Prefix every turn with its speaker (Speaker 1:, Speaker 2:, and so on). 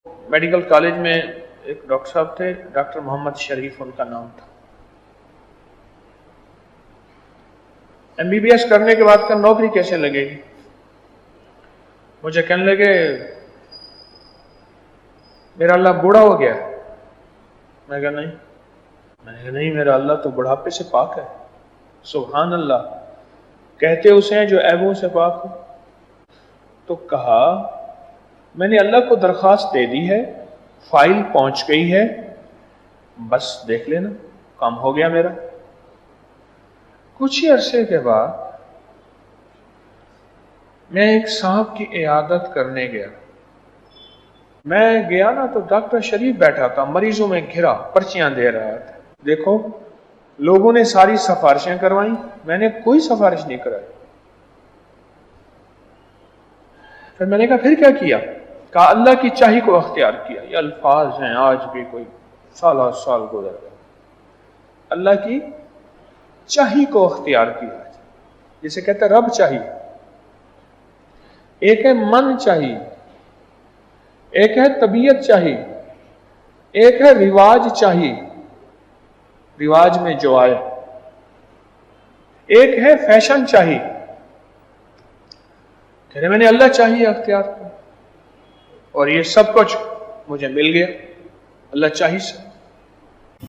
Speaker 1: Medical college میں ایک doctor صاحب تھے، ڈاکٹر محمد شریف ان کا نام تھا۔ MBBS کرنے کے بعد کا نوکری کیسے لگے گی؟ مجھے کہنے لگے میرا اللہ بوڑھا ہو گیا۔ میں کہا نہیں، نہیں میرا اللہ تو بڑھاپے سے پاک ہے۔ سبحان اللہ، کہتے اسے ہیں جو عیبوں سے پاک ہو۔ تو کہا میں نے اللہ کو درخواست دے دی ہے، فائل پہنچ گئی ہے، بس دیکھ لینا، کام ہو گیا میرا۔ کچھ ہی عرصے کے بعد میں ایک صاحب کی عیادت کرنے گیا۔ میں گیا نا تو ڈاکٹر شریف بیٹھا تھا، مریضوں میں گھرا، پرچیاں دے رہا تھا۔ دیکھو لوگوں نے ساری سفارشیں کروائیں، میں نے کوئی سفارش نہیں کرائی۔ پھر میں نے کہا پھر کیا کیا؟ کہا اللہ کی چاہی کو اختیار کیا۔ یہ الفاظ ہیں آج بھی کوئی سالہ سال گزر گئے۔ اللہ کی چاہی کو اختیار کیا، جسے کہتے ہیں رب چاہیے۔ ایک ہے من چاہیے، ایک ہے طبیعت چاہیے، ایک ہے رواج چاہیے، رواج میں جو آئے، ایک ہے فیشن چاہیے۔ کہہ رہے میں نے اللہ چاہیے اختیار کیا اور یہ سب کچھ مجھے مل گیا اللہ چاہیے سے۔